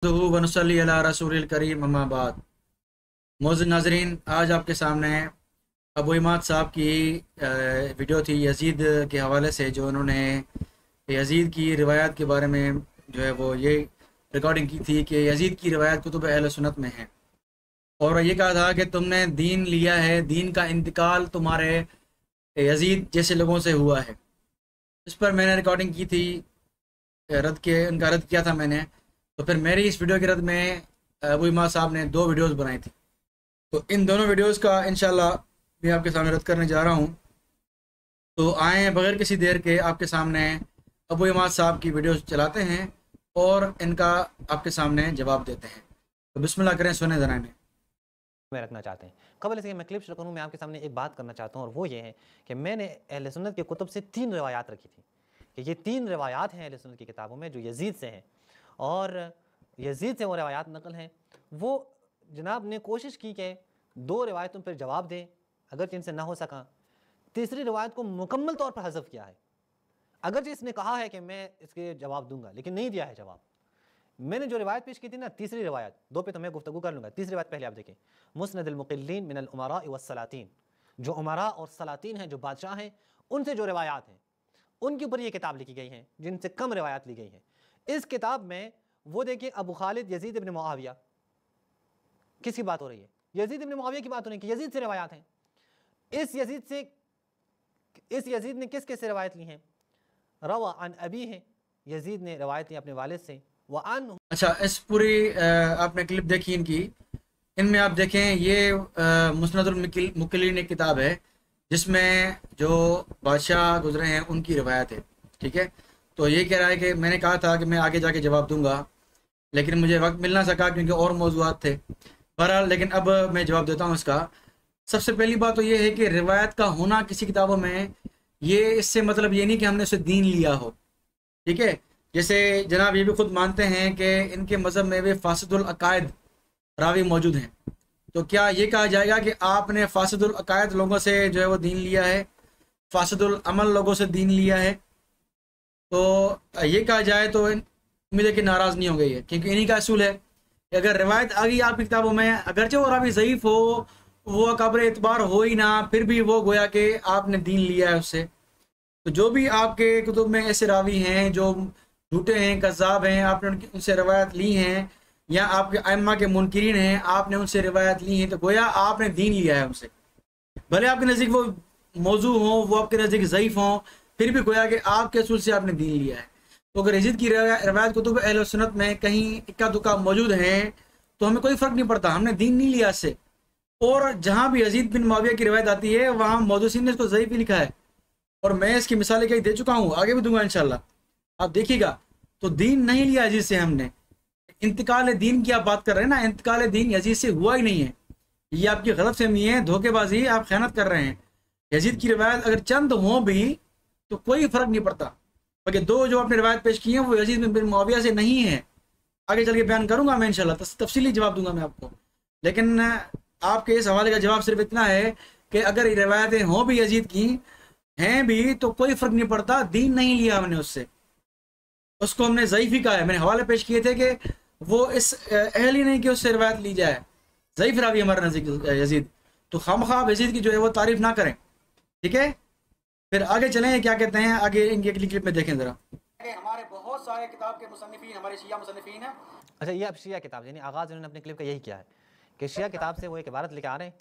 वनसल्ली अला रसूलिल करीम अम्मा बाद। मोअज़्ज़िज़ नाज़रीन, आज आपके सामने अबू इमाद साहब की वीडियो थी यजीद के हवाले से, जो उन्होंने यजीद की रिवायत के बारे में जो है वो ये रिकॉर्डिंग की थी कि यजीद की रिवायत कुतुब अहले सुन्नत में है, और ये कहा था कि तुमने दीन लिया है, दीन का इंतकाल तुम्हारे यजीद जैसे लोगों से हुआ है। इस पर मैंने रिकॉर्डिंग की थी, उनका रद्द किया था मैंने। तो फिर मेरी इस वीडियो के रद्द में अबू इमाद साहब ने 2 वीडियोस बनाई थी, तो इन दोनों वीडियोस का इंशाल्लाह मैं आपके सामने रद्द करने जा रहा हूँ। तो आए बगैर किसी देर के आपके सामने अबू इमाद साहब की वीडियोस चलाते हैं और इनका आपके सामने जवाब देते हैं। तो बिस्मिल्लाह करें, सुने ज़रा इन्हें। में रखना चाहते हैं। कबल इसके मैं क्लिप शुरू करूँ, मैं आपके सामने एक बात करना चाहता हूँ, और वो ये है कि मैंने अहले सुन्नत के कुतुब से 3 रिवायात रखी थी कि ये 3 रिवायात हैं अहले सुन्नत की किताबों में जो यजीद से हैं, और यजीद से वो रिवायात नकल हैं। वो जनाब ने कोशिश की कि 2 रिवायतों पर जवाब दें, अगर इनसे ना हो सका। तीसरी रिवायत को मुकम्मल तौर पर हज़फ किया है, अगर इसने कहा है कि मैं इसके जवाब दूंगा, लेकिन नहीं दिया है जवाब। मैंने जो रिवायत पेश की थी ना, तीसरी रिवायत, 2 पे तो मैं गुफ्तगू कर लूँगा। तीसरी रिवायत पहले आप देखें, मुस्नदुल मुक़िल्लीन मिनल उमरा वस्सलातीन, जो उमरा और सलातीन हैं, जो बादशाह हैं, उनसे जो रिवायात हैं, उनके ऊपर ये किताब लिखी गई हैं जिनसे कम रिवायात ली गई हैं। इस किताब में वो देखिए, अबू खालिद यजीद इब्न मुआविया, किसकी बात हो रही है? यजीद इब्न मुआविया की बात हो रही है कि यजीद से रिवायात हैं। इस यजीद ने किस किस से रिवायत ली हैं? रवा अन अबी है, यजीद ने रिवायत ली अपने वालिद से। व अन, अच्छा, इस पूरी आपने क्लिप देखी इनकी, इनमें आप देखें ये मुस्नदुल मुक़िल्लीन एक किताब है जिसमें जो बादशाह गुजरे हैं उनकी रिवायत है। ठीक है, तो ये कह रहा है कि मैंने कहा था कि मैं आगे जाके जवाब दूंगा, लेकिन मुझे वक्त मिल ना सका क्योंकि और मौज़ूआत थे। बहरहाल, लेकिन अब मैं जवाब देता हूँ इसका। सबसे पहली बात तो ये है कि रिवायत का होना किसी किताबों में, ये इससे मतलब ये नहीं कि हमने उसे दीन लिया हो। ठीक है, जैसे जनाब ये भी खुद मानते हैं कि इनके मज़हब में भी फासिदुल अकायद रावी मौजूद हैं। तो क्या ये कहा जाएगा कि आपने फासिदुल अकायद लोगों से जो है वो दीन लिया है, फासिदुल अमल लोगों से दीन लिया है? तो ये कहा जाए तो उम्मीद है कि नाराज़ नहीं हो गई है, क्योंकि इन्हीं का असूल है कि अगर रिवायत आ गई आपकी किताबों में, अगरचे वो रावी ज़ईफ़ हो, वो काबिल एतबार हो ही ना, फिर भी वो गोया कि आपने दीन लिया है उससे। तो जो भी आपके कुतुब में ऐसे रावी हैं जो झूठे हैं, कज़्ज़ाब हैं, आपने उनसे रिवायत ली हैं, या आपके अइम्मा के मुनकिरीन हैं, आपने उनसे रिवायत ली हैं, तो गोया आपने दीन लिया है उनसे। भले आपके नज़दीक वो मौजू हों, वो आपके नज़दीक ज़ईफ़ हों, फिर भी गोया कि आपके असूल से आपने दीन लिया है। तो अगर यजीद की रिवायत कुतुब अहले सुन्नत में कहीं इक्का दुक्का मौजूद हैं तो हमें कोई फ़र्क नहीं पड़ता, हमने दीन नहीं लिया इससे। और जहाँ भी यजीद बिन मुआविया की रिवायत आती है वहाँ मौदूसी ने इसको ज़ईफ़ ही लिखा है, और मैं इसकी मिसालें कई दे चुका हूँ, आगे भी दूंगा इंशाल्लाह, आप देखिएगा। तो दीन नहीं लिया यजीद से हमने। इंतकाल दीन की आप बात कर रहे हैं ना, इंतकाल दीन यजीद से हुआ ही नहीं है। ये आपकी गलत फहमी है, धोखेबाजी, आप खयानत कर रहे हैं। यजीद की रिवायत अगर चंद हों भी तो कोई फर्क नहीं पड़ता, क्योंकि 2 जो आपने रिवायत पेश की हैं वो यजीद बिन मुआविया से नहीं है। आगे चल के बयान करूंगा मैं इंशाल्लाह, तफसीली जवाब दूंगा मैं आपको। लेकिन आपके इस हवाले का जवाब सिर्फ इतना है कि अगर ये रिवायतें हों भी यजीद की हैं भी तो कोई फर्क नहीं पड़ता, दीन नहीं लिया हमने उससे, उसको हमने ज़ईफ़ ही कहा है। मैंने हवाले पेश किए थे कि वो इस अहल ही नहीं कि उससे रिवायत ली जाए, ज़ईफ़ रावी हमारे नज़दीक यजीद। तो खामख्वाह यजीद की जो है वो तारीफ ना करें, ठीक है। फिर आगे चलें, क्या कहते हैं आगे इनके क्लिप में देखें ज़रा। हमारे बहुत सारे किताब के मुसन्निफ़ीन हमारे शिया मुसन्निफ़ीन हैं। अच्छा, ये अब शिया किताब, यानी आगाज़ उन्होंने अपने क्लिप का यही किया है कि शिया किताब से वो एक इबारत लेके आ रहे हैं,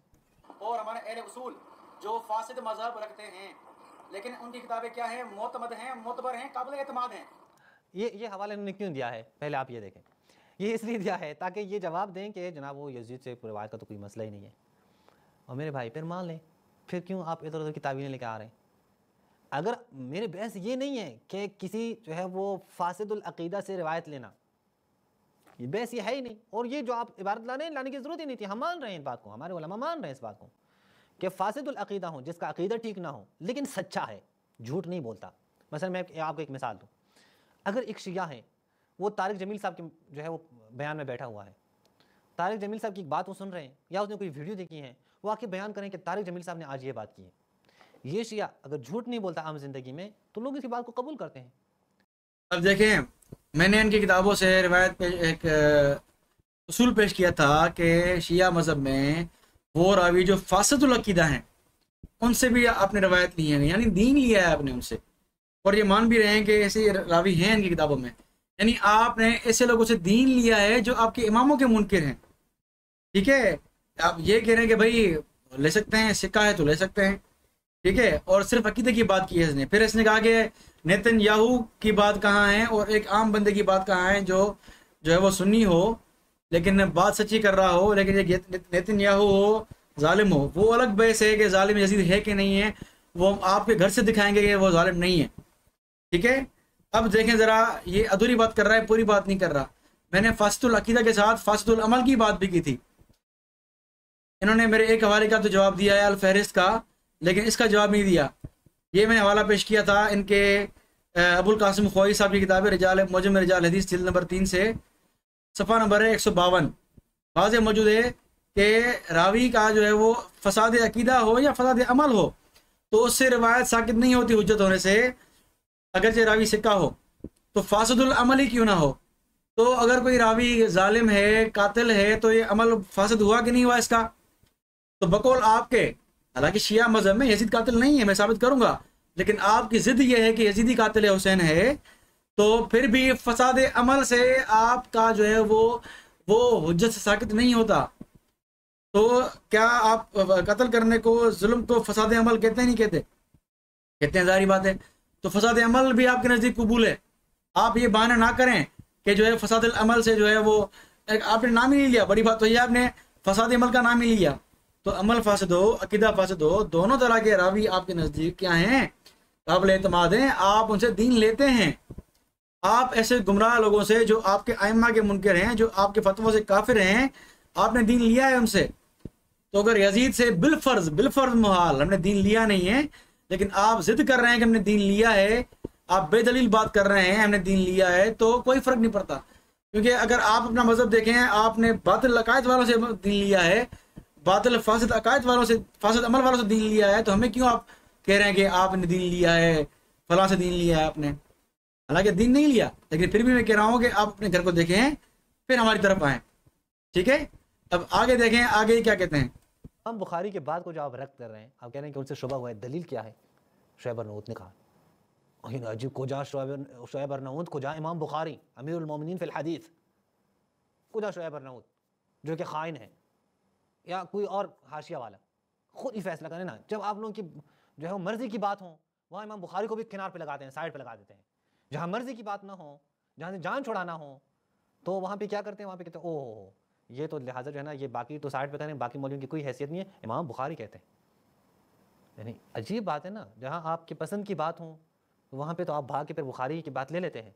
और हमारे अहले उसूल जो फासिद मज़हब रखते हैं, लेकिन उनकी किताबें क्या हैं, मोतमद हैं, मोतबर हैं, काबिल एतमाद हैं। ये हवाला इन्होंने क्यों दिया है, पहले आप ये देखें। ये इसलिए दिया है ताकि ये जवाब दें कि जनाब वो यजीद से रिवायत का तो कोई मसला ही नहीं है। और मेरे भाई फिर मान लें, फिर क्यों आप इधर उधर की तावीलें लेकर आ रहे हैं? अगर मेरे बहस ये नहीं है कि किसी जो है वो फासिदुल अकीदा से रिवायत लेना, ये बहस ये है ही नहीं। और ये जो आप इबारत लाने की ज़रूरत ही नहीं थी, हम मान रहे हैं इस बात को, हमारे उलमा मान रहे हैं इस बात को कि फासिदुल अकीदा हो, जिसका अकीदा ठीक ना हो लेकिन सच्चा है, झूठ नहीं बोलता। मसलन मैं आपको एक मिसाल दूँ, अगर एक शिया है, वो तारिक जमील साहब के जो है वो बयान में बैठा हुआ है, तारिक जमील साहब की एक बात वो सुन रहे हैं या उसने कोई वीडियो देखी है, वो आके बयान करें कि तारिक जमील साहब ने आज ये बात की है। ये शिया अगर झूठ नहीं बोलता आम जिंदगी में तो लोग इसकी बात को कबूल करते हैं। अब देखें, मैंने इनकी किताबों से रिवायत पे एक उसूल पेश किया था कि शिया मज़हब में वो रावी जो फासदुल अकीदा हैं उनसे भी आपने रवायत ली है, यानी दीन लिया है आपने उनसे, और ये मान भी रहे हैं कि ऐसे रावी हैं इनकी किताबों में। यानी आपने ऐसे लोगों से दीन लिया है जो आपके इमामों के मुनकिर हैं। ठीक है, आप ये कह रहे हैं कि भाई ले सकते हैं, सिक्का है तो ले सकते हैं। ठीक है, और सिर्फ अकीदे की बात की है इसने। फिर इसने कहा कि नेतन्याहू की बात कहाँ है और एक आम बंदे की बात कहाँ है जो जो है वो सुन्नी हो लेकिन बात सच्ची कर रहा हो, लेकिन ये नेतन्याहू हो जालिम हो, वो अलग बहस है कि जालिम यजीद है कि नहीं है। वो आपके घर से दिखाएंगे कि वो जालिम नहीं है। ठीक है, अब देखें ज़रा, ये अधूरी बात कर रहा है, पूरी बात नहीं कर रहा। मैंने फासदुल अकीदा के साथ फासदुल अमल की बात भी की थी। इन्होंने मेरे एक हवाले का तो जवाब दिया है, अल फहरिस्त का, लेकिन इसका जवाब नहीं दिया। ये मैंने हवाला पेश किया था इनके अबुल कासिम खोई साहब की किताब है रिजाल मुजम रिजाल हदीस जिल्द नंबर 3 से, सफ़ा नंबर है 152। वाज़ेह मौजूद है कि रावी का जो है वो फसाद अकीदा हो या फसाद अमल हो तो उससे रिवायत साकित नहीं होती हुज्जत होने से, अगरचे रावी सिक्का हो तो फासदुल अमल ही क्यों ना हो। तो अगर कोई रावी जालिम है, कातिल है, तो ये अमल फासद हुआ कि नहीं हुआ इसका। तो बकौल आपके, हालांकि शिया मजहब में यजीद कातिल नहीं है, मैं साबित करूंगा, लेकिन आपकी जिद ये है कि यजीदी कातिल हुसैन है, तो फिर भी फसाद अमल से आपका जो है वो हुज्जत से साकित नहीं होता। तो क्या आप कत्ल करने को, जुल्म को फसाद अमल कहते हैं? नहीं कहते? कहते हैं, जारी बात है। तो फसाद अमल भी आपके नज़दीक कबूल है। आप ये बहाना ना करें कि जो है फसाद अमल से जो है वो, आपने नाम ही नहीं लिया, बड़ी बात तो ये आपने फसाद अमल का नाम ही लिया। तो अमल फासद हो, अकीदा फासद हो, दोनों तरह के रावी आपके नज़दीक क्या हैं? काबिल एतमाद हैं, आप उनसे दीन लेते हैं। आप ऐसे गुमराह लोगों से जो आपके आइम्मा के मुनकर हैं, जो आपके फतवों से काफिर हैं, आपने दीन लिया है उनसे। तो अगर यजीद से बिलफर्ज मुहाल हमने दीन लिया नहीं है, लेकिन आप जिद कर रहे हैं कि हमने दीन लिया है, आप बेदलील बात कर रहे हैं हमने दीन लिया है, तो कोई फर्क नहीं पड़ता। क्योंकि अगर आप अपना मजहब देखें, आपने बातिल अकायद वालों से दीन लिया है, बातिल फासिद अकायद वालों से, फासिद अमल वालों से दीन लिया है, तो हमें क्यों आप कह रहे हैं कि आपने दीन लिया है, फलां से दीन लिया है आपने? हालांकि दीन नहीं लिया, लेकिन फिर भी मैं कह रहा हूँ कि आप अपने घर को देखें फिर हमारी तरफ आए। ठीक है, अब आगे देखें, आगे क्या कहते हैं। हम बुखारी के बाद को जो आप रद्द कर रहे हैं, आप कह रहे हैं कि उनसे शुबा हुआ है, दलील क्या है? शुएब अर्नऊत ने कहा, अजीब कुजा शुएब अर्नऊत, कुजा इमाम बुखारी अमीरुल मोमिनीन फिल हदीस, कुजा शुएब अर्नऊत जो कि खाइन है या कोई और हाशिया वाला, खुद ही फैसला करें ना। जब आप लोगों की जो है वो मर्जी की बात हो, वहाँ इमाम बुखारी को भी किनार पे लगाते हैं, साइड पे लगा देते हैं। जहाँ मर्जी की बात ना हो, जहाँ से जान छुड़ाना हो, तो वहाँ पे क्या करते हैं? वहाँ पे कहते हैं ओह ये तो लिहाजा जो है ना, ये बाकी तो साइड पे करें, बाकी मौलवियों की कोई हैसियत नहीं है, इमाम बुखारी कहते हैं। यानी अजीब बात है ना, जहाँ आपकी पसंद की बात हो तो वहाँ पे तो आप भाग के फिर बुखारी की बात ले लेते हैं।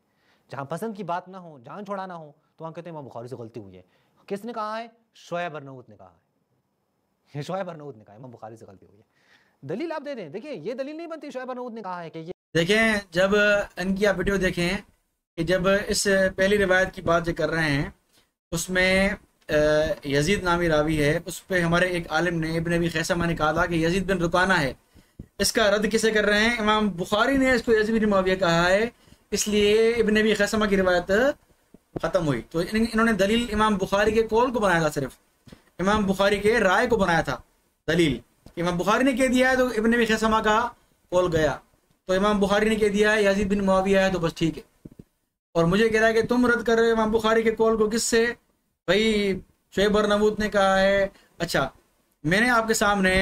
जहाँ पसंद की बात ना हो, जान छोड़ाना हो, तो वहाँ कहते हैं इमाम बुखारी से गलती हुई है। किसने कहा है? शुएब अर्नऊत ने कहा है। शुएब अर्नऊत ने कहा इमाम बुखारी से गलती हुई है। दलील आप दे दें। देखिए ये दलील नहीं बनती, शुएब अर्नऊत ने कहा है कि ये देखें, जब इनकी आप वीडियो देखें कि जब इस पहली रिवायत की बात जो कर रहे हैं उसमें यजीद नामी रावी है, उस पर हमारे एक आलिम ने, इब्न अबी खैसमा ने कहा था कि यजीद बिन रुकाना है। इसका रद्द किसे कर रहे हैं? इमाम बुखारी ने इसको यजीद बिन मुआविया कहा है, इसलिए इब्न अबी खैसमा की रिवायत ख़त्म हुई। तो इन्होंने दलील इमाम बुखारी के कौल को बनाया था, सिर्फ इमाम बुखारी के राय को बनाया था दलील। इमाम बुखारी ने कह दिया है तो इब्न अबी खैसमा का कौल गया, तो इमाम बुखारी ने कह दिया है यजीद बिन मुआविया है तो बस ठीक है। और मुझे कह रहा है कि तुम रद्द कर रहे हो इमाम बुखारी के कौल को, किससे? भाई शुएब अर्नऊत ने कहा है। अच्छा, मैंने आपके सामने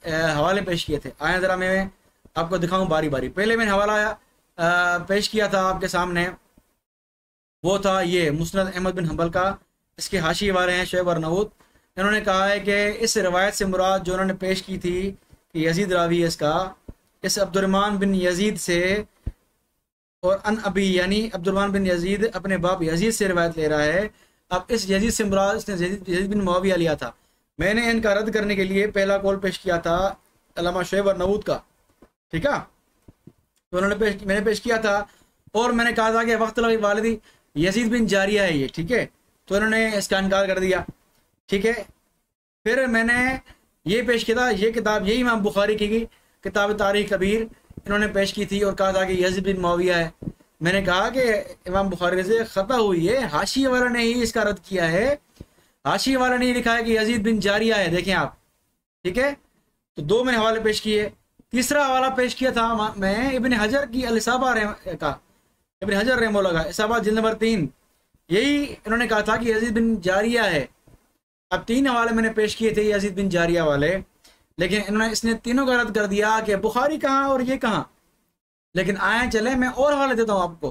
हवाले पेश किए थे, आए ज़रा मैं आपको दिखाऊं बारी बारी। पहले मैंने हवाला पेश किया था आपके सामने, वो था ये मुस्नद अहमद बिन हंबल का। इसके हाशिए वाले हैं शुएब अर्नऊत। इन्होंने कहा है कि इस रिवायत से मुराद जो उन्होंने पेश की थी कि यजीद रावी है इसका, इस अब्दुर्रहमान बिन यजीद से, और अन अबी यानी अब्दुर्रहमान बिन यजीद अपने बाप यजीद से रिवायत ले रहा है। अब इस यजीद से मुराद इसने यजीद बिन मुआविया लिया था। मैंने इनका रद्द करने के लिए पहला कौल पेश किया था अल्लामा शुएब अर्नऊत का, ठीक है? तो मैंने पेश किया था और मैंने कहा था कि वक्त वालिदी यजीद बिन जारिया है ये, ठीक है? तो इन्होंने इसका इनकार कर दिया, ठीक है? फिर मैंने ये पेश किया था, ये किताब यही इमाम बुखारी की किताब तारीख कबीर इन्होंने पेश की थी और कहा था कि यजीद बिन मुआविया है। मैंने कहा कि इमाम बुखारी से खता हुई है, हाशिए वाला ने ही इसका रद्द किया है। हाशिए वाला ने लिखा है कि यजीद बिन जारिया है, देखें आप, ठीक है। तो दो मैंने हवाले पेश किए। तीसरा हवाला पेश किया था मैं इब्न हजर की अल-इसाबा का, इब्न हजर रहमहुल्लाह का इसाबा जिल्द नंबर 3, यही इन्होंने कहा था कि यजीद बिन जारिया है। अब 3 हवाले मैंने पेश किए थे यजीद बिन जारिया वाले, लेकिन इन्होंने इसने तीनों का रद्द कर दिया कि बुखारी कहाँ और ये कहाँ। लेकिन आए चले मैं और हवाले देता हूँ आपको,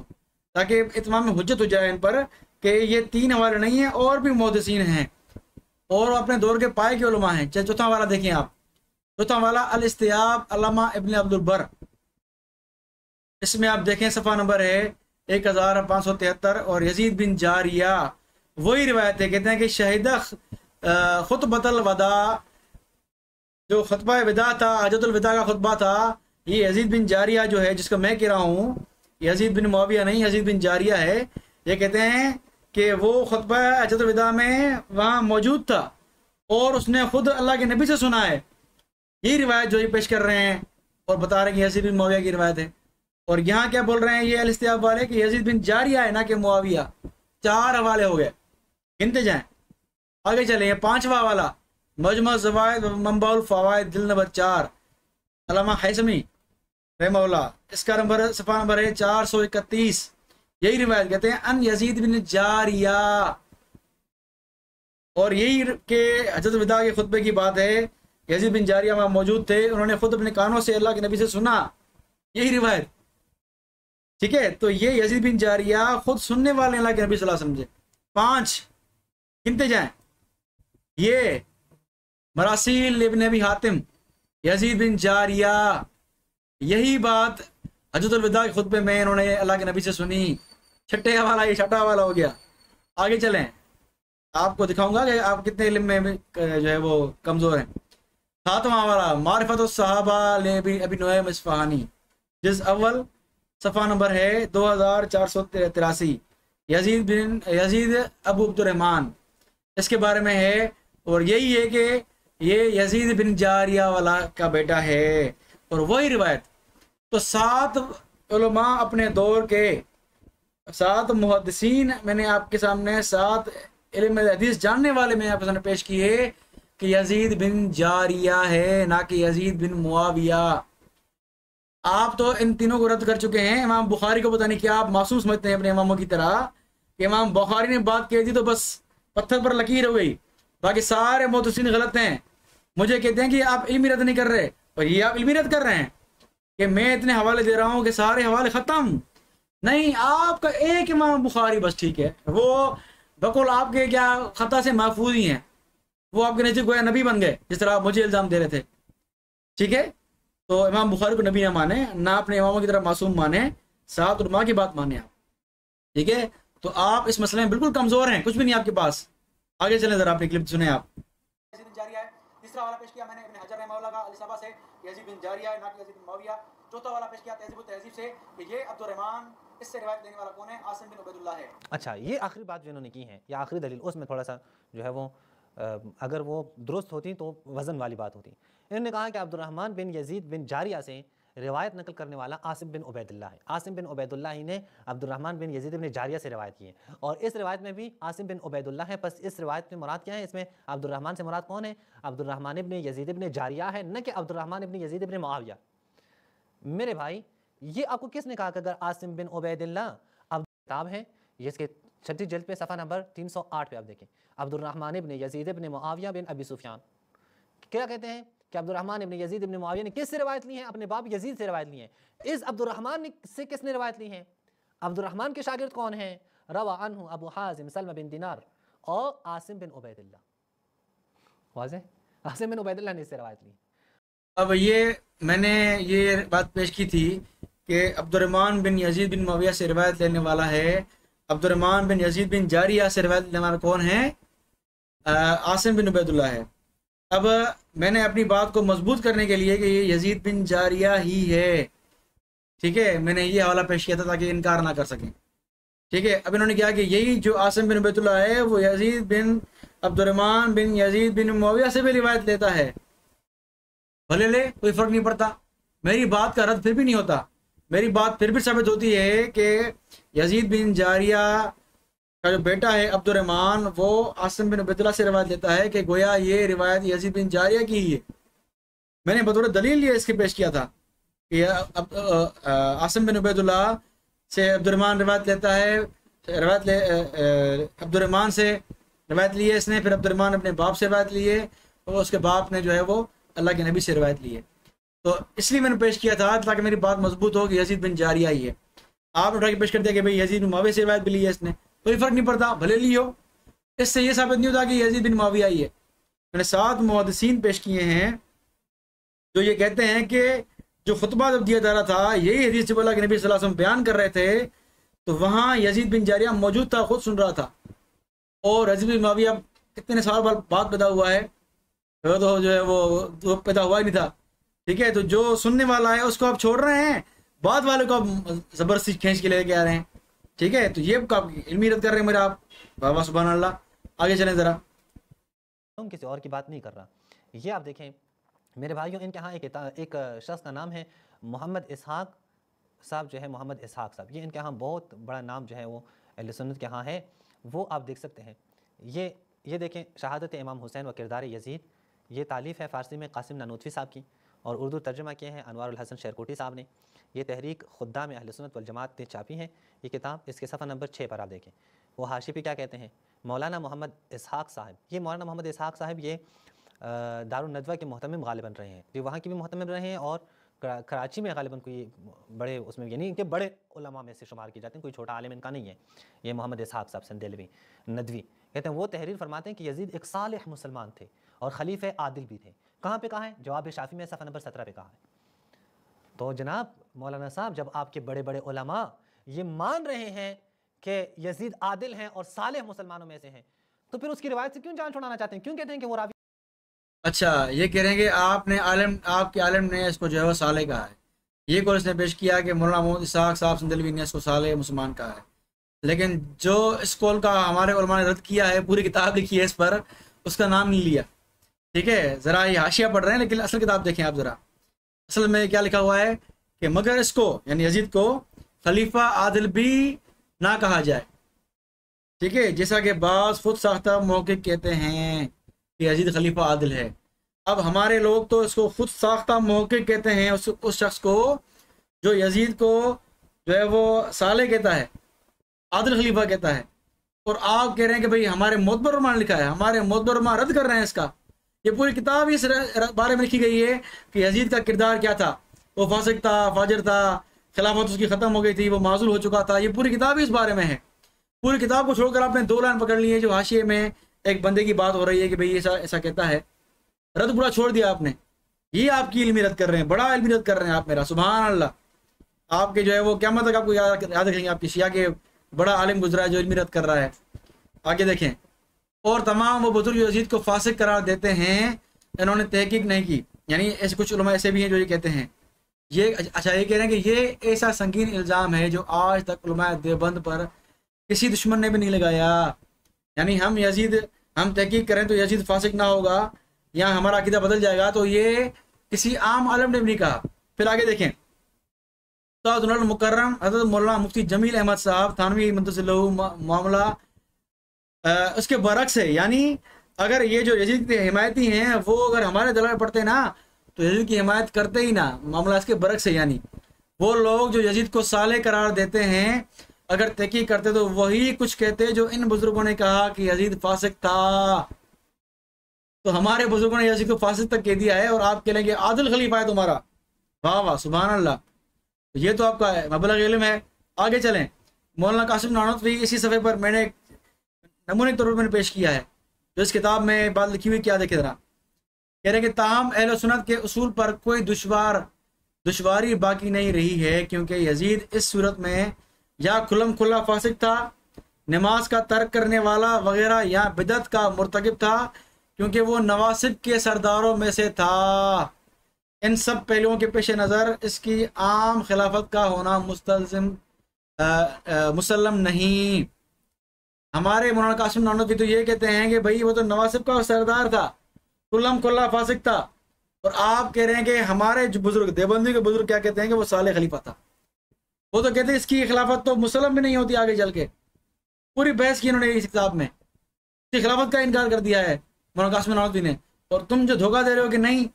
ताकि इत्माम में हुज्जत हो जाए इन पर कि ये 3 हवाले नहीं है, और भी मुहद्दिसीन हैं और अपने दौर के पाए के उलमा हैं। चौथा हवाला देखें आप, चौथा हवाला अल-इस्तियाब अल्लामा इब्न अब्दुल बर, इसमें आप देखें सफ़ा नंबर है 1573, और यजीद बिन जारिया वही रिवायत है। कहते हैं कि शहीदा खुतबतल वदा, जो खुतबा विदा था, हजतुल विदा का खुतबा था, ये यजीद बिन जारिया जो है, जिसको मैं कह रहा हूँ, यजीद बिन मुआविया नहीं, यजीद बिन जारिया है। ये कहते हैं कि वो खुतबा हजतुल विदा में वहाँ मौजूद था और उसने खुद अल्लाह के नबी से सुना है। यही रिवायत जो ये पेश कर रहे हैं और बता रहे हैं कि यजीद बिन मुआविया की रिवायत है। और यहाँ क्या बोल रहे हैं ये अल-इस्तियाब वाले कि यजीद बिन जारिया है, ना कि मुआविया। 4 हवाले हो गए, गिनते जाएं। आगे चले, 5वां वाला मजमा ज़वाइद मंबाउल फ़वाइद जिल्द नंबर 4, अल्लामा हैसमी रहमहुल्लाह, इसका नंबर सफ़ा नंबर है 431। यही रिवायत कहते हैं अन यजीद बिन जारिया, और यही के हजरत विदा के खुतबे की बात है। यजीद बिन जारिया वहाँ मौजूद थे, उन्होंने खुद अपने कानों से अल्लाह के नबी से सुना, यही रिवायत, ठीक है। तो ये यजीद बिन जारिया खुद सुनने वाले अल्लाह के नबी सल्लल्लाहु अलैहि वसल्लम से। 5 गिनते जाएं। ये मरासील इब्न अबी हातिम, यजीद बिन जारिया, यही बात हजरतुल विदा के खुतबे में इन्होंने अल्लाह के नबी से सुनी। 6ठा वाला, ये 6ठा वाला हो गया। आगे चलें, आपको दिखाऊंगा कि आप कितने इल्म में जो है वो कमज़ोर हैं। 7वां वाला मारिफतुस सहाबा अबी नुअयम इस्फहानी, जिस अव्वल सफ़ा नंबर है 2483, यजीद अबू अब्दुर्रहमान, इसके बारे में है। और यही है कि ये यजीद बिन जारिया वाला का बेटा है, और वही रिवायत। तो 7 उलमा अपने दौर के 7 मुहद्दिसीन मैंने आपके सामने, 7 इल्म हदीस जानने वाले मैंने आपके सामने पेश किए कि यजीद बिन जारिया है, ना कि यजीद बिन मुआविया। आप तो इन तीनों को रद्द कर चुके हैं। इमाम बुखारी को पता नहीं क्या आप मासूम समझते हैं अपने इमामों की तरह कि इमाम बुखारी ने बात कह दी तो बस पत्थर पर लकीर हो गई, बाकी सारे मुहद्दिसीन गलत हैं। मुझे कहते हैं कि आप इल्मी रद्द नहीं कर रहे, और ये आप इल्मी रद्द कर रहे हैं कि मैं इतने हवाले दे रहा हूँ कि सारे हवाले ख़त्म। नहीं, आपका एक इमाम बुखारी बस ठीक है, वो बकुल आपके क्या खता से महफूज ही हैं, वो आपके नज़दीक गोया नबी बन गए, जिस तरह आप मुझे इल्ज़ाम दे रहे थे, ठीक है। तो इमाम बुखारी को नबी ना माने, ना अपने इमामों की तरह मासूम माने, 7 उलमा की बात माने आप, ठीक है। तो आप इस मसले में बिल्कुल कमज़ोर हैं, कुछ भी नहीं आपके पास। आगे चलें ज़रा, अपनी क्लिप सुने आप। तीसरा वाला पेश किया मैंने इब्न हजर रहमहुल्लाह का अल-इसाबा से, यजीद बिन जारिया ना कि यजीद बिन मुआविया। चौथा वाला पेश किया तहज़ीब से कि ये अब्दुर्रहमान, इससे रिवायत देने वाला कौन है, आसिम बिन उबैदुल्लाह है। अच्छा, ये आखिरी बात जो इन्होंने की है, या आखिरी दलील, उसमें थोड़ा सा जो है वो अगर वो दुरुस्त होती तो वज़न वाली बात होती। इन्होंने कहा कि अब्दुर्रहमान बिन यजीद बिन जारिया से रिवायत नकल करने वाला आसिम बिन उबैदुल्लाह है। आसिम बिन उबैदुल्लाह ही ने अब्दुर्रहमान बिन यजीद बिन जारिया से रिवायत की है, और इस रिवायत में भी आसिम बिन उबैदुल्लाह है। बस इस रिवायत में मुराद क्या है, इसमें अब्दुर्रहमान से मुराद कौन है, अब्दुर्रहमान इब्न यजीद बिन जारिया है, न कि अब्दुर्रहमान इब्न यजीद बिन मुआविया। मेरे भाई, ये आपको किसने कहा कि अगर आसिम बिन उबैदुल्लाह, अब किताब है ये, इसके 6ठी जिल्द पे सफ़ा नंबर 308 पे आप देखें, अब्दुर्रहमान इब्न यजीद बिन मुआविया बिन अबी सुफियान क्या कहते हैं कि अब्दुर्रहमान इब्न यजीद इब्न मुआविया ने किससे रिवायत ली है, अपने बाप यजीद से रिवायत ली है। इस अब्दुर्रहमान से किसने रिवायत ली है, अब्दुर्रहमान के शागिर्द कौन है, रवा अन्हु अबू हाजिम सलमा बिन दिनार और आसिम बिन उबैदुल्लाह। वाज़ेह, आसिम बिन उबैदुल्लाह ने इससे रिवायत ली। अब ये मैंने ये बात पेश की थी कि अब्दुर्रहमान बिन यजीद बिन मुआविया से रिवायत लेने वाला है, अब्दुर्रहमान बिन यजीद बिन जारिया से रिवायत लेने वाला कौन है, आसिम बिन उबैदुल्लाह है। अब मैंने अपनी बात को मजबूत करने के लिए कि ये यजीद बिन जारिया ही है, ठीक है, मैंने ये हवाला पेश किया था ताकि इनकार ना कर सकें, ठीक है। अब इन्होंने कहा कि यही जो आसिम बिन उबैदुल्लाह है वो यजीद बिन अब्दुर्रहमान बिन यजीद बिन मुआविया से भी रिवायत लेता है। भले ले, कोई फ़र्क नहीं पड़ता, मेरी बात का रद्द फिर भी नहीं होता। मेरी बात फिर भी साबित होती है कि यजीद बिन जारिया का जो बेटा है अब्दुर्रहमान, वो आसिम बिन उबैदुल्लाह से रिवायत लेता है कि गोया ये रिवायत यजीद बिन जारिया की ही है। मैंने बतौर दलील ये इसके पेश किया था कि आसिम बिन उबैदुल्लाह से अब्दुर्रहमान रिवायत लेता है, अब्दुर्रहमान से रिवायत ली है इसने, फिर अब्दुर्रहमान अपने बाप से रिवायत ली है, और उसके बाप ने जो है वो अल्लाह के नबी से रिवायत ली है। तो इसलिए मैंने पेश किया था ताकि मेरी बात मजबूत हो कि यजीद बिन जारिया ही है। आपने उठा के पेश कर दिया कि भाई यजीद बिन मुआविया से रिवायत भी ली है इसने, कोई फ़र्क नहीं पड़ता, भले ली हो, इससे ये साबित नहीं होता कि यजीद बिन मुआविया ही है। मैंने 7 मुहद्दिसीन पेश किए हैं जो ये कहते हैं कि जो खुतबा जब दिया जा रहा था, यही हदीस जब अल्लाह के नबी सल्लल्लाहु अलैहि वसल्लम बयान कर रहे थे, तो वहाँ यजीद बिन जारिया मौजूद था, खुद सुन रहा था। और यजीद बिन मुआविया कितने साल बाद पैदा हुआ है, तो जो है वो पैदा हुआ ही नहीं था। ठीक है, तो जो सुनने वाला है उसको आप छोड़ रहे हैं, बाद वाले को आप ज़बरदस्ती खींच के लेके आ रहे हैं। ठीक है, तो ये आप इल्मी रद्द कर रहे हैं मेरा आप। वाह वाह सुभान अल्लाह। आगे चलें ज़रा। हम किसी और की बात नहीं कर रहा। ये आप देखें मेरे भाइयों, इनके यहाँ एक शख्स का नाम है मोहम्मद इसहाक साहब, जो है मोहम्मद इसहाक साहब, ये इनके यहाँ बहुत बड़ा नाम जो है वो अहले सुन्नत के यहाँ है, वो आप देख सकते हैं। ये देखें, शहादत इमाम हुसैन व किरदार यजीद, ये तालीफ़ है फ़ारसी में कासिम नानूतवी साहब की, और उर्दू तर्जुमा किए हैं अनवारुल हसन शेरकोटी साहब ने। ये तहरीक खुद्दाम अहले सुन्नत वल जमात ने छापी है ये किताब। इसके सफ़ा नंबर 6 पर आप देखें, वो हाशी पे क्या कहते हैं, मौलाना मोहम्मद इसहाक साहब। ये मौलाना मोहम्मद इसहाक साहब ये दारुन नदवा के मोहतमिम गालिबन रहे हैं, जो वहाँ के भी मोहतमिम रहे हैं, और कराची में गालिबन कोई बड़े उसमें यानी कि बड़े उलमा में से शुमार किए जाते हैं, कोई छोटा आलिम इनका नहीं है। ये मोहम्मद इसहाक साहब संदेलवी नदवी कहते हैं, वो तहरीर फरमाते हैं कि यजीद एक सालिह मुसलमान थे और खलीफे आदिल भी थे। कहाँ पे कहा है? जवाब शाफी में सफ़ा नंबर 17 पे कहा है। तो जनाब मौलाना साहब, जब आपके बड़े बड़े उलमा ये मान रहे हैं कि यजीद आदिल हैं और सालिह मुसलमानों में से हैं, तो फिर उसकी रिवायत से क्यों जान छुड़ाना चाहते हैं? क्यों कहते हैं कि वो रावी? अच्छा, ये कह रहे हैं कि आपके आलिम ने इसको जो है वो साले कहा है। ये कोर्स ने पेश किया कि मौलाना मोहम्मद इसहाक साहब संदलवी ने इसको साले मुसलमान कहा है, लेकिन जो इस कौल का हमारे उलमा ने रद्द किया है, पूरी किताब लिखी है इस पर, उसका नाम नहीं लिया। ठीक है, ज़रा ये हाशिया पढ़ रहे हैं, लेकिन असल किताब देखें आप ज़रा। असल में क्या लिखा हुआ है कि मगर इसको यानी यजीद को खलीफा आदिल भी ना कहा जाए। ठीक है, जैसा कि बाज़ खुद साख्ता मौक़िफ़ कहते हैं कि यजीद खलीफा आदिल है। अब हमारे लोग तो इसको खुद साख्ता मौक़िफ़ कहते हैं उस शख्स को जो यजीद को जो है वो साले कहता है, आदिल खलीफा कहता है। और आप कह रहे हैं कि भाई हमारे मोतबर उलमा ने लिखा है, हमारे मोतबर उलमा रद्द कर रहे हैं इसका। ये पूरी किताब इस बारे में लिखी गई है कि यजीद का किरदार क्या था, वो फासिक था, फाजिर था, खिलाफत उसकी ख़त्म हो गई थी, वो माजूल हो चुका था। ये पूरी किताब इस बारे में है। पूरी किताब को छोड़कर आपने 2 लाइन पकड़ ली है, जो हाशिए में एक बंदे की बात हो रही है कि भाई ऐसा ऐसा कहता है, रद्द पूरा छोड़ दिया आपने। ये आपकी इल्मी रद्द कर रहे हैं, बड़ा इल्मी रद्द कर रहे हैं आप मेरा। सुभान अल्लाह। आपके जो है वो क़यामत तक आपको याद रखेंगे, आपकी शिया के बड़ा आलिम गुजरा है जो इल्मी रद्द कर रहा है। आगे देखें, और तमाम वो बुजुर्ग यजीद को फासिक करार देते हैं, इन्होंने तहकीक नहीं की। यानी ऐसे कुछ उलमा ऐसे भी हैं जो ये कहते हैं। ये अच्छा, ये कह रहे हैं कि ये ऐसा संगीन इल्ज़ाम है जो आज तक उलमा देवबंद पर किसी दुश्मन ने भी नहीं लगाया। यानी हम तहकीक करें तो यजीद फासिक ना होगा या हमारा अकीदा बदल जाएगा, तो ये किसी आम आलम ने भी नहीं कहा। फिर आगे देखें, तो मुकर्रम हज़रत मौलाना मुफ्ती जमील अहमद साहब थानवी मुद्दसलहू मामला उसके बरक्स है। यानी अगर ये जो यजीद के हिमायती हैं वो अगर हमारे दल में पढ़ते ना तो यजीद की हिमायत करते ही ना, मामला इसके बरक्स है। यानी वो लोग जो यजीद को साले करार देते हैं, अगर तहकीक करते तो वही कुछ कहते जो इन बुजुर्गों ने कहा कि यजीद फासिक था। तो हमारे बुजुर्गों ने यजीद को फासिक तक कह दिया है और आप कह लेंगे आदिल खलीफा है तुम्हारा। वाह वाह सुभान अल्लाह। ये तो आपका मबलग इल्म है। आगे चलें, मौलाना कासिम नानूतवी इसी सफ़े पर मैंने नमूने के तौर पर मैंने पेश किया है, जो इस किताब में बात लिखी हुई क्या देखे जरा। कह रहे हैं कि ताहम अहले सुन्नत के उसूल पर कोई दुश्वारी बाकी नहीं रही है, क्योंकि यजीद इस सूरत में या खुल्लम खुल्ला फासिक था, नमाज का तर्क करने वाला वगैरह, या बिदत का मुर्तकिब था, क्योंकि वो नवासिब के सरदारों में से था। इन सब पहलुओं के पेश नज़र इसकी आम खिलाफत का होना मुसल्लम नहीं। हमारे मौलाना कासिम नानूतवी तो ये कहते हैं कि भाई वो तो नवासिब का सरदार था, कुल्लम कुल्ला फासिक था। और आप कह रहे हैं कि हमारे जो बुजुर्ग देवबंदी के बुजुर्ग क्या कहते हैं कि वो साले खलीफा था। वो तो कहते हैं इसकी खिलाफत तो मुसलम भी नहीं होती आगे चल के। पूरी बहस की इन्होंने इस किताब में, इसकी खिलाफत का इनकार कर दिया है मौलाना कासिम नवाज़ुद्दीन ने। और तुम जो धोखा दे रहे हो कि नहीं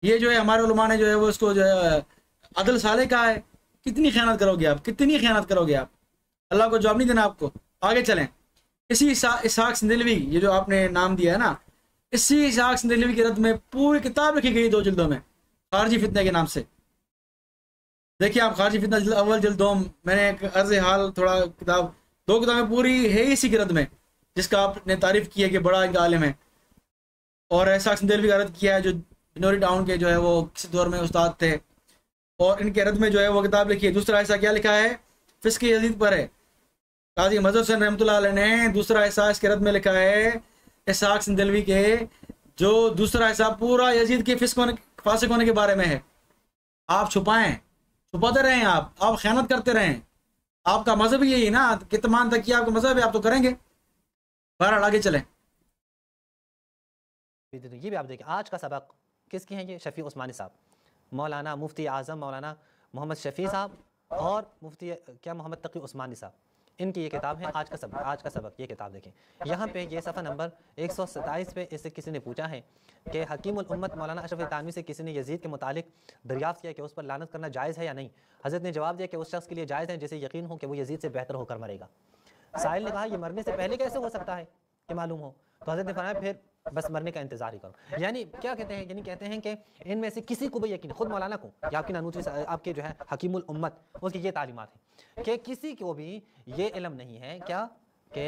ये जो है हमारे उलमा ने जो है वो इसको जो है अदल साले का है, कितनी खयानत करोगे आप, कितनी खयानत करोगे आप। अल्लाह को जवाब नहीं देना आपको। आगे चलें। इसी इसहाक सिंदलवी, ये जो आपने नाम दिया है ना, इसी इसहाक सिंदलवी की रद्द में पूरी किताब लिखी गई 2 जिल्दों में, खारजी फितने के नाम से। देखिए आप, खारजी फितना जिल्द अव्वल जिल्द दोम, मैंने एक अर्ज हाल थोड़ा किताब, 2 किताबें पूरी है इसी की रद्द में, जिसका आपने तारीफ की है कि बड़ा इनका आलिम है। और इसहाक सिंदलवी का रद्द किया है जो बिनोरी टाउन के जो है वो किसी दौर में उस्ताद थे, और इनके रद्द में जो है वो किताब लिखी है। दूसरा ऐसा क्या लिखा है, फिस्क यजीद पर है। काजी मजहब हुसैन रहमतुल्लाह अलैह ने दूसरा ऐसा इसके रद्द में लिखा है, इसहाक सिंदलवी के, जो दूसरा ऐसा पूरा यजीद के फिस्क होने, फासिक होने के बारे में है। आप छुपाएं, छुपाते रहें, आप खयानत करते रहें। आपका मजहब ही यही ना, कितमान तक किया आपका मजहब है, आप तो करेंगे। बहरहाल आगे चलें। ये भी आप देखिए, आज का सबक किसकी हैं, ये शफी उस्मानी साहब, मौलाना मुफ्ती आज़म मौलाना मोहम्मद शफी साहब और मुफ्ती क्या मोहम्मद तकी उस्मानी साहब, इनकी ये किताब है आज का सबक। ये किताब देखें, यहाँ पे ये सफ़ा नंबर 127 पे इससे किसी ने पूछा है कि हकीमुल उम्मत मौलाना अशरफ थानवी से किसी ने यजीद के मुतालिक दरियाफ्त किया कि उस पर लानत करना जायज़ है या नहीं। हज़रत ने जवाब दिया कि उस शख्स के लिए जायज़ है जिसे यकीन हो कि वो यजीद से बेहतर होकर मरेगा। साहिल ने कहा ये मरने से पहले कैसे हो सकता है कि मालूम हो, तो हज़रत ने फरमाया फिर बस मरने का इंतजार ही करो। यानी क्या कहते हैं, यानी कहते हैं कि इनमें से किसी को भी यकीन, खुद मौलाना को या आपकी नानूतवी आपके जो है हकीमुल उम्मत, उसकी ये तालीमात है कि किसी को भी ये इल्म नहीं है क्या कि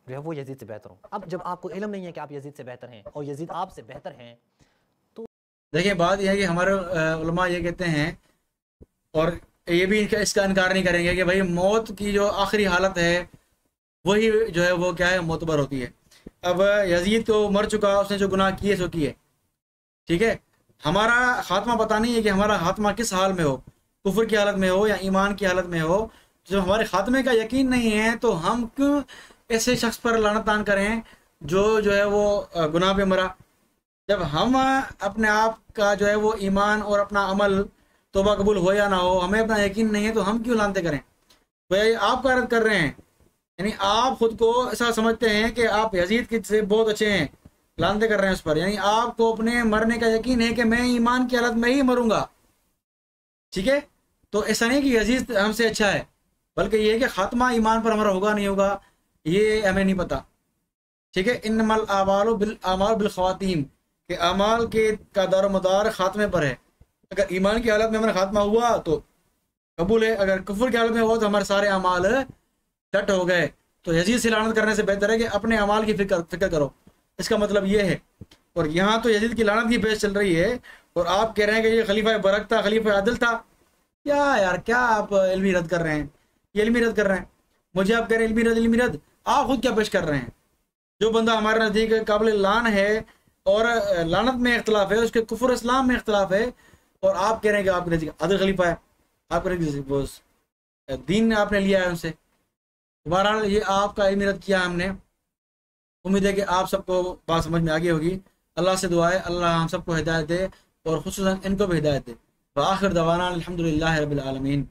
जो है वो यजीद से बेहतर हो। अब जब आपको इल्म नहीं है कि आप यजीद से बेहतर हैं और यजीद आपसे बेहतर हैं, तो देखिए बात यह है कि हमारे उलमा ये कहते हैं, और ये भी इसका इनकार नहीं करेंगे कि भाई मौत की जो आखिरी हालत है वही जो है वो क्या है, मोतबर होती है। अब यजीद तो मर चुका, उसने जो गुनाह किए सो किए, ठीक है। हमारा खात्मा पता नहीं है कि हमारा खात्मा किस हाल में हो, कुफर की हालत में हो या ईमान की हालत में हो। जब हमारे खात्मे का यकीन नहीं है तो हम क्यों ऐसे शख्स पर लानत तान करें जो है वो गुनाह पे मरा। जब हम अपने आप का जो है वो ईमान और अपना अमल तौबा कबूल हो या ना हो, हमें अपना यकीन नहीं है तो हम क्यों लानते करें। भाई आप का रद्द कर रहे हैं, यानी आप खुद को ऐसा समझते हैं कि आप यजीद के से बहुत अच्छे हैं, लानते कर रहे हैं उस पर। यानी आपको अपने मरने का यकीन है कि मैं ईमान की हालत में ही मरूंगा, ठीक है। तो ऐसा नहीं कि यजीद हमसे अच्छा है, बल्कि ये है कि खात्मा ईमान पर हमारा होगा नहीं होगा ये हमें नहीं पता, ठीक है। इन्नमल आमालु बिल ख़वातीम, के अमाल के का दारोमदार खात्मे पर है। अगर ईमान की हालत में हमारा खात्मा हुआ तो कबूल है, अगर कुफर की हालत में हुआ तो हमारे सारे अमाल सेट हो गए। तो यजीद से लानत करने से बेहतर है कि अपने अमाल की फिक्र करो, इसका मतलब ये है। और यहाँ तो यजीद की लानत की बहस चल रही है और आप कह रहे हैं कि ये खलीफा बरक था, खलीफा आदिल था। क्या यार, क्या आप इल्मी रद्द कर रहे हैं, ये इल्मी रद्द कर रहे हैं। मुझे आप कह रहे हैं इल्मी रद्द, आप खुद क्या पेश कर रहे हैं। जो बंदा हमारे नज़दीक काबिल लान है और लानत में इख्तलाफ है, उसके कुफर इस्लाम में इख्तलाफ है, और आप कह रहे हैं कि आपके नज़दीक आदिल खलीफा है, आपके दीन आपने लिया है उनसे। बहरहाल ये आपका इल्मी रद्द किया हमने। उम्मीद है कि आप सबको बात समझ में आ गई होगी। अल्लाह से दुआ है अल्लाह हम सबको हिदायत दे और खुसूसन इनको भी हिदायत दे। व आखिर दवाना अल्हम्दुलिल्लाहि रब्बिल आलमीन।